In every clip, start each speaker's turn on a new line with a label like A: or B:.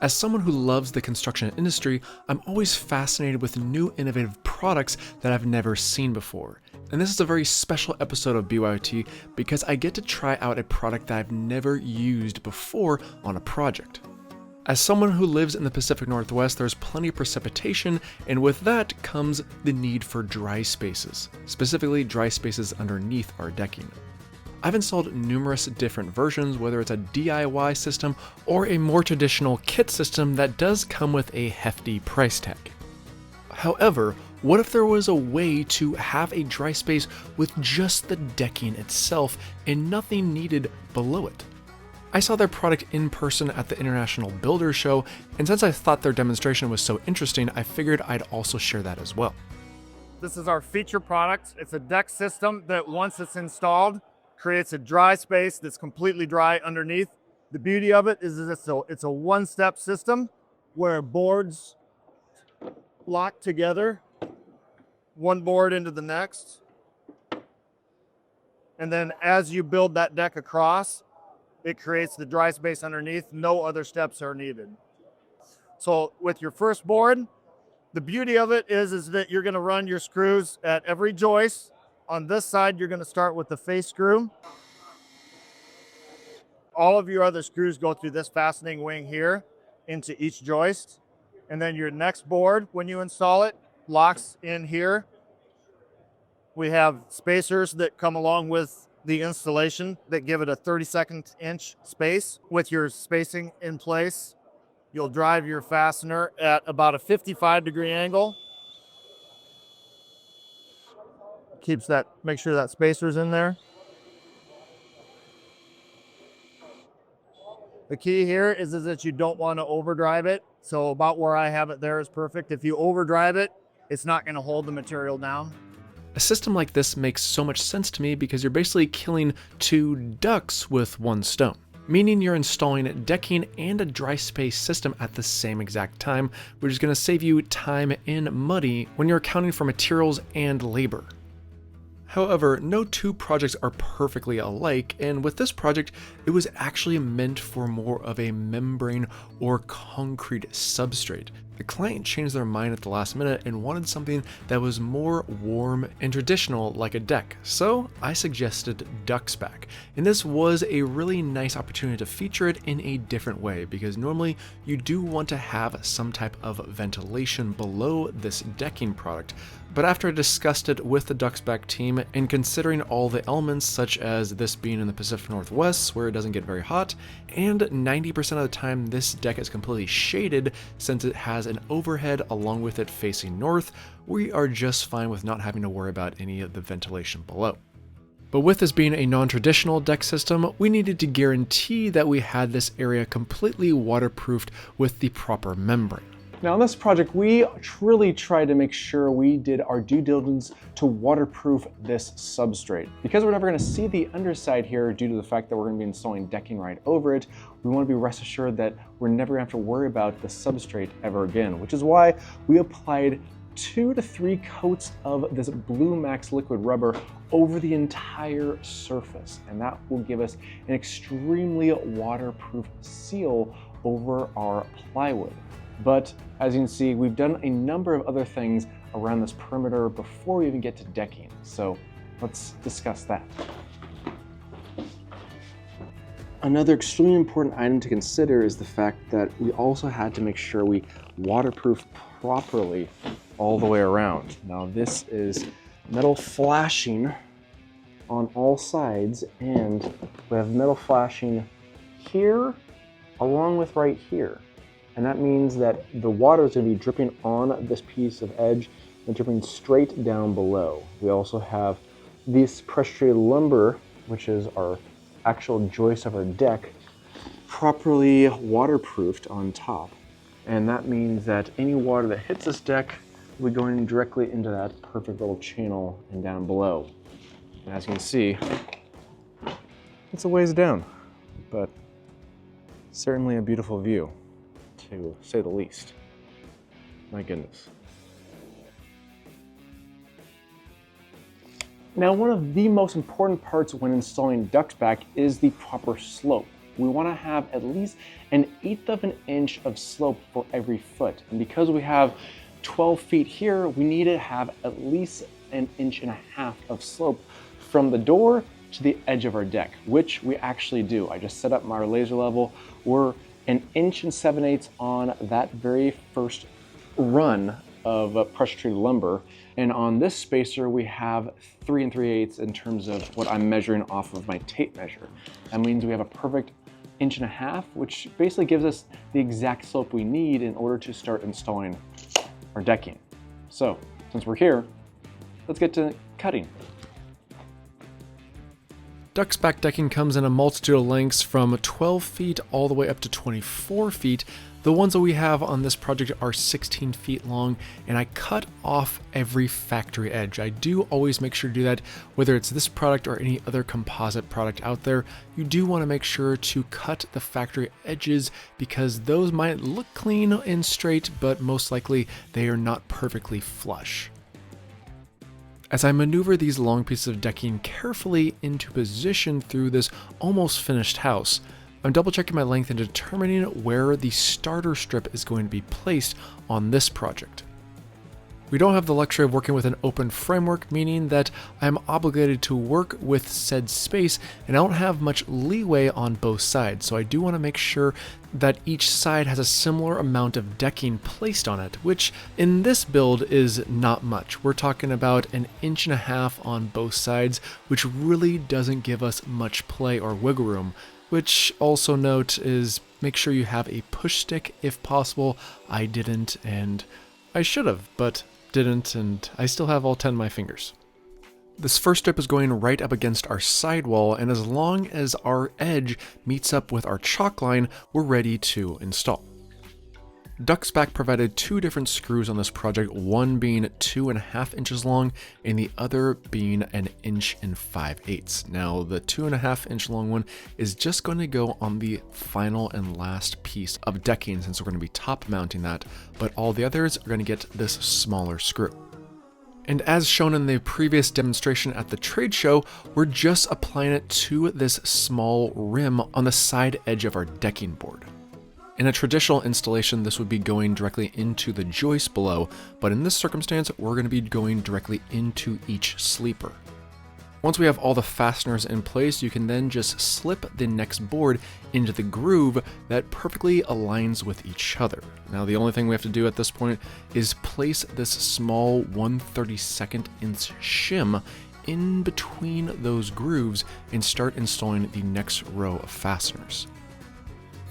A: As someone who loves the construction industry, I'm always fascinated with new innovative products that I've never seen before. And this is a very special episode of BYOT because I get to try out a product that I've never used before on a project. As someone who lives in the Pacific Northwest, there's plenty of precipitation, and with that comes the need for dry spaces, specifically dry spaces underneath our decking. I've installed numerous different versions, whether it's a DIY system or a more traditional kit system that does come with a hefty price tag. However, what if there was a way to have a dry space with just the decking itself and nothing needed below it? I saw their product in person at the International Builder Show, and since I thought their demonstration was so interesting, I figured I'd also share that as well.
B: This is our feature product. It's a deck system that once it's installed, creates a dry space that's completely dry underneath. The beauty of it is it's a one-step system where boards lock together, one board into the next. And then as you build that deck across, it creates the dry space underneath. No other steps are needed. So with your first board, the beauty of it is that you're gonna run your screws at every joist. On this side, you're gonna start with the face screw. All of your other screws go through this fastening wing here into each joist. And then your next board, when you install it, locks in here. We have spacers that come along with the installation that give it a 32nd inch space. With your spacing in place, you'll drive your fastener at about a 55-degree angle. Make sure that spacer's in there. The key here is that you don't want to overdrive it. So about where I have it there is perfect. If you overdrive it, it's not going to hold the material down.
A: A system like this makes so much sense to me because you're basically killing two ducks with one stone, meaning you're installing decking and a dry space system at the same exact time, which is going to save you time and money when you're accounting for materials and labor. However, no two projects are perfectly alike, and with this project, it was actually meant for more of a membrane or concrete substrate. The client changed their mind at the last minute and wanted something that was more warm and traditional like a deck, so I suggested Duxxbak. And this was a really nice opportunity to feature it in a different way, because normally you do want to have some type of ventilation below this decking product. But after I discussed it with the Duxxbak team, and considering all the elements such as this being in the Pacific Northwest where it doesn't get very hot, and 90% of the time this deck is completely shaded since it has an overhead along with it facing north, we are just fine with not having to worry about any of the ventilation below. But with this being a non-traditional deck system, we needed to guarantee that we had this area completely waterproofed with the proper membrane.
C: Now on this project, we truly tried to make sure we did our due diligence to waterproof this substrate. Because we're never going to see the underside here due to the fact that we're going to be installing decking right over it, we want to be rest assured that we're never going to have to worry about the substrate ever again, which is why we applied 2 to 3 coats of this Blue Max liquid rubber over the entire surface. And that will give us an extremely waterproof seal over our plywood. But as you can see, we've done a number of other things around this perimeter before we even get to decking. So let's discuss that. Another extremely important item to consider is the fact that we also had to make sure we waterproof properly all the way around. Now this is metal flashing on all sides, and we have metal flashing here along with right here. And that means that the water is going to be dripping on this piece of edge and dripping straight down below. We also have this pressure-treated lumber, which is our actual joist of our deck, properly waterproofed on top. And that means that any water that hits this deck will be going directly into that perfect little channel and down below. And as you can see, it's a ways down, but certainly a beautiful view, to say the least. My goodness. Now, one of the most important parts when installing Duxxbak is the proper slope. we want to have at least 1/8 of an inch of slope for every foot. And because we have 12 feet here, we need to have at least 1.5 inches of slope from the door to the edge of our deck, which we actually do. I just set up my laser level. We're 1.7 inches on that very first run of pressure treated lumber. And on this spacer, we have 3 3/8 in terms of what I'm measuring off of my tape measure. That means we have a perfect 1.5 inches, which basically gives us the exact slope we need in order to start installing our decking. So since we're here, let's get to cutting.
A: Duxxbak decking comes in a multitude of lengths from 12 feet all the way up to 24 feet. The ones that we have on this project are 16 feet long, and I cut off every factory edge. I do always make sure to do that, whether it's this product or any other composite product out there. You do want to make sure to cut the factory edges because those might look clean and straight, but most likely they are not perfectly flush. As I maneuver these long pieces of decking carefully into position through this almost finished house, I'm double checking my length and determining where the starter strip is going to be placed on this project. We don't have the luxury of working with an open framework, meaning that I'm obligated to work with said space and I don't have much leeway on both sides, so I do want to make sure that each side has a similar amount of decking placed on it, which in this build is not much. We're talking about 1.5 inches on both sides, which really doesn't give us much play or wiggle room. Which also note is make sure you have a push stick if possible. I didn't, and I should have, but didn't, and I still have all 10 of my fingers. This first strip is going right up against our sidewall, and as long as our edge meets up with our chalk line, we're ready to install. Duxxbak provided 2 different screws on this project, one being 2.5 inches long and the other being 1.5 inches. Now the 2.5 inch long one is just going to go on the final and last piece of decking since we're going to be top mounting that, but all the others are going to get this smaller screw. And as shown in the previous demonstration at the trade show, we're just applying it to this small rim on the side edge of our decking board. In a traditional installation, this would be going directly into the joist below, but in this circumstance, we're going to be going directly into each sleeper. Once we have all the fasteners in place, you can then just slip the next board into the groove that perfectly aligns with each other. Now, the only thing we have to do at this point is place this small 1/32 inch shim in between those grooves and start installing the next row of fasteners.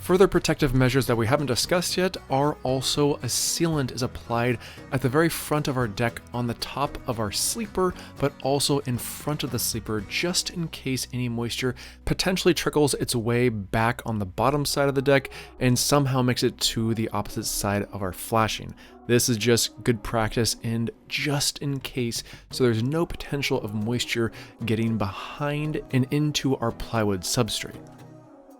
A: Further protective measures that we haven't discussed yet are also a sealant is applied at the very front of our deck on the top of our sleeper, but also in front of the sleeper just in case any moisture potentially trickles its way back on the bottom side of the deck and somehow makes it to the opposite side of our flashing. This is just good practice and just in case, so there's no potential of moisture getting behind and into our plywood substrate.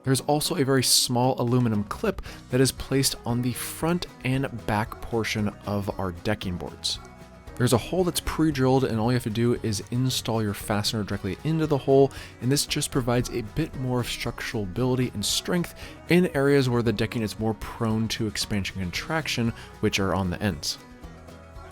A: There's also a very small aluminum clip that is placed on the front and back portion of our decking boards. There's a hole that's pre-drilled and all you have to do is install your fastener directly into the hole, and this just provides a bit more of structural ability and strength in areas where the decking is more prone to expansion and contraction, which are on the ends.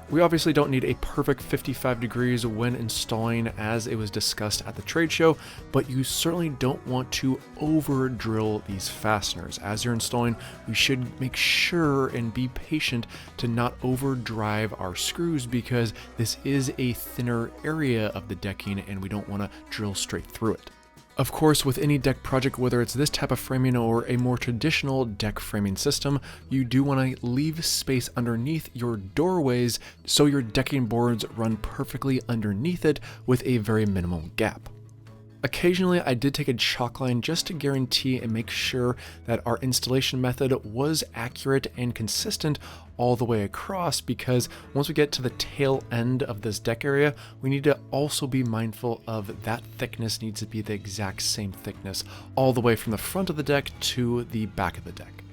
A: We obviously don't need a perfect 55 degrees when installing as it was discussed at the trade show, but you certainly don't want to over drill these fasteners. As you're installing, we should make sure and be patient to not overdrive our screws because this is a thinner area of the decking and we don't want to drill straight through it. Of course, with any deck project, whether it's this type of framing or a more traditional deck framing system, you do want to leave space underneath your doorways so your decking boards run perfectly underneath it with a very minimal gap. Occasionally, I did take a chalk line just to guarantee and make sure that our installation method was accurate and consistent all the way across, because once we get to the tail end of this deck area, we need to also be mindful of that thickness needs to be the exact same thickness all the way from the front of the deck to the back of the deck.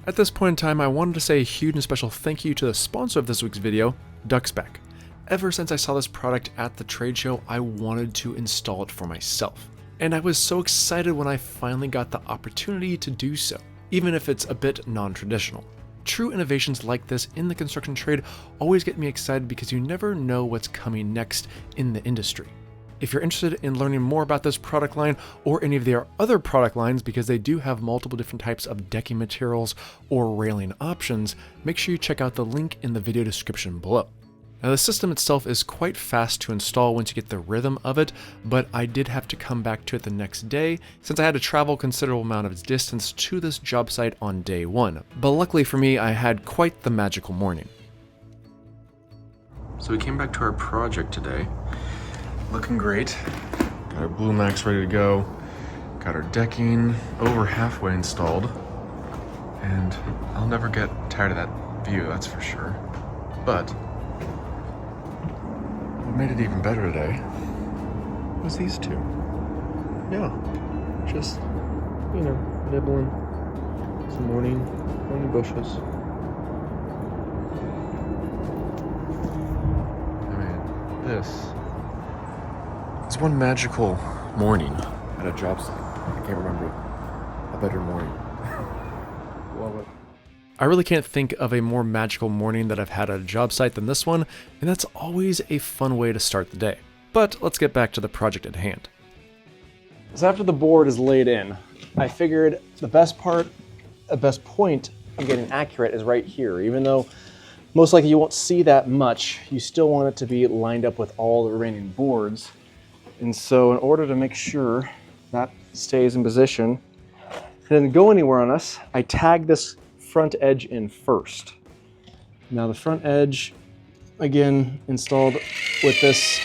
A: At this point in time, I wanted to say a huge and special thank you to the sponsor of this week's video, Duxxbak. Ever since I saw this product at the trade show, I wanted to install it for myself. And I was so excited when I finally got the opportunity to do so, even if it's a bit non-traditional. True innovations like this in the construction trade always get me excited because you never know what's coming next in the industry. If you're interested in learning more about this product line or any of their other product lines, because they do have multiple different types of decking materials or railing options, make sure you check out the link in the video description below. Now, the system itself is quite fast to install once you get the rhythm of it, but I did have to come back to it the next day since I had to travel a considerable amount of distance to this job site on day one. But luckily for me, I had quite the magical morning. So we came back to our project today. Looking great. Got our Blue Max ready to go. Got our decking over halfway installed. And I'll never get tired of that view, that's for sure. But what made it even better today was these two. Yeah, just, nibbling some morning bushes. I mean, this is one magical morning at a job site. I can't remember a better morning. Love it. I really can't think of a more magical morning that I've had at a job site than this one, and that's always a fun way to start the day. But let's get back to the project at hand.
C: So after the board is laid in, I figured the best point of getting accurate is right here. Even though most likely you won't see that much, you still want it to be lined up with all the remaining boards. And so in order to make sure that stays in position, it didn't go anywhere on us, I tagged this front edge in first. Now the front edge, again, installed with this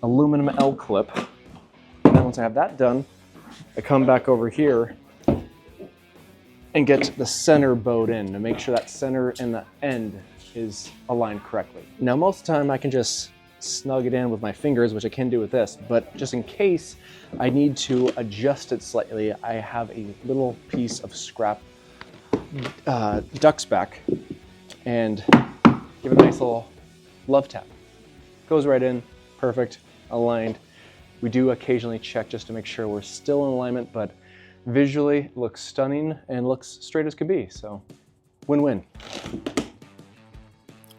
C: aluminum L-clip. And then once I have that done, I come back over here and get the center bowed in to make sure that center and the end is aligned correctly. Now most of the time I can just snug it in with my fingers, which I can do with this, but just in case I need to adjust it slightly, I have a little piece of scrap Duxxbak and give it a nice little love tap. Goes right in, perfect, aligned. We do occasionally check just to make sure we're still in alignment, but visually it looks stunning and looks straight as could be, so win-win.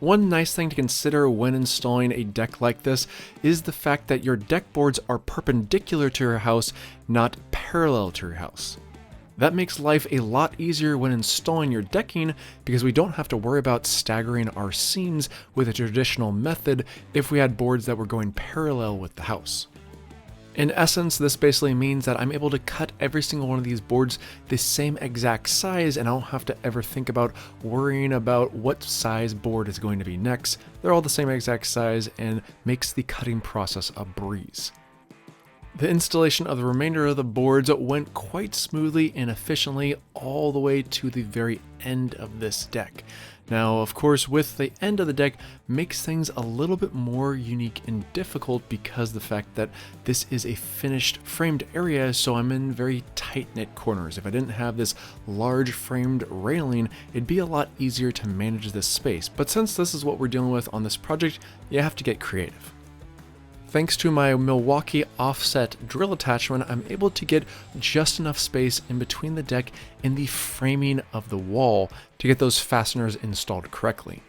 A: One nice thing to consider when installing a deck like this is the fact that your deck boards are perpendicular to your house, not parallel to your house. That makes life a lot easier when installing your decking because we don't have to worry about staggering our seams with a traditional method if we had boards that were going parallel with the house. In essence, this basically means that I'm able to cut every single one of these boards the same exact size, and I don't have to ever think about worrying about what size board is going to be next. They're all the same exact size and makes the cutting process a breeze. The installation of the remainder of the boards went quite smoothly and efficiently all the way to the very end of this deck. Now, of course, with the end of the deck makes things a little bit more unique and difficult because the fact that this is a finished framed area, so I'm in very tight-knit corners. If I didn't have this large framed railing, it'd be a lot easier to manage this space. But since this is what we're dealing with on this project, you have to get creative. Thanks to my Milwaukee offset drill attachment, I'm able to get just enough space in between the deck and the framing of the wall to get those fasteners installed correctly.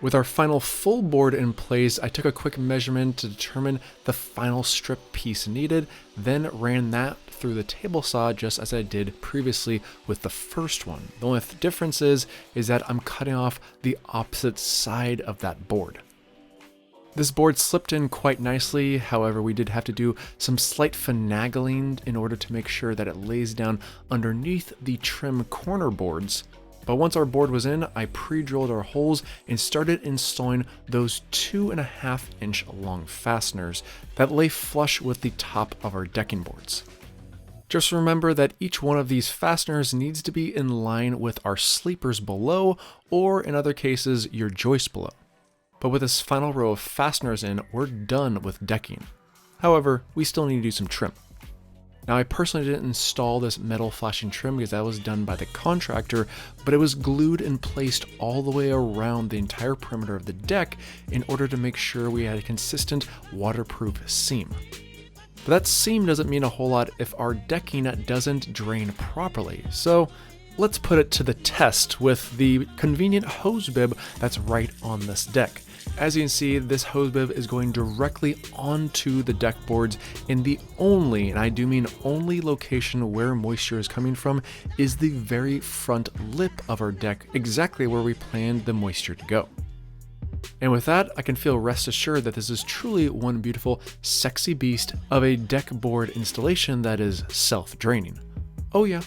A: With our final full board in place, I took a quick measurement to determine the final strip piece needed, then ran that through the table saw just as I did previously with the first one. The only difference is that I'm cutting off the opposite side of that board. This board slipped in quite nicely, however we did have to do some slight finagling in order to make sure that it lays down underneath the trim corner boards. But once our board was in, I pre-drilled our holes and started installing those 2.5 inch long fasteners that lay flush with the top of our decking boards. Just remember that each one of these fasteners needs to be in line with our sleepers below, or in other cases, your joist below. But with this final row of fasteners in, we're done with decking. However, we still need to do some trim. Now, I personally didn't install this metal flashing trim because that was done by the contractor, but it was glued and placed all the way around the entire perimeter of the deck in order to make sure we had a consistent waterproof seam. But that same doesn't mean a whole lot if our decking doesn't drain properly. So let's put it to the test with the convenient hose bib that's right on this deck. As you can see, this hose bib is going directly onto the deck boards, and the only, and I do mean only, location where moisture is coming from is the very front lip of our deck, exactly where we planned the moisture to go. And with that, I can feel rest assured that this is truly one beautiful, sexy beast of a deck board installation that is self-draining. Oh yeah,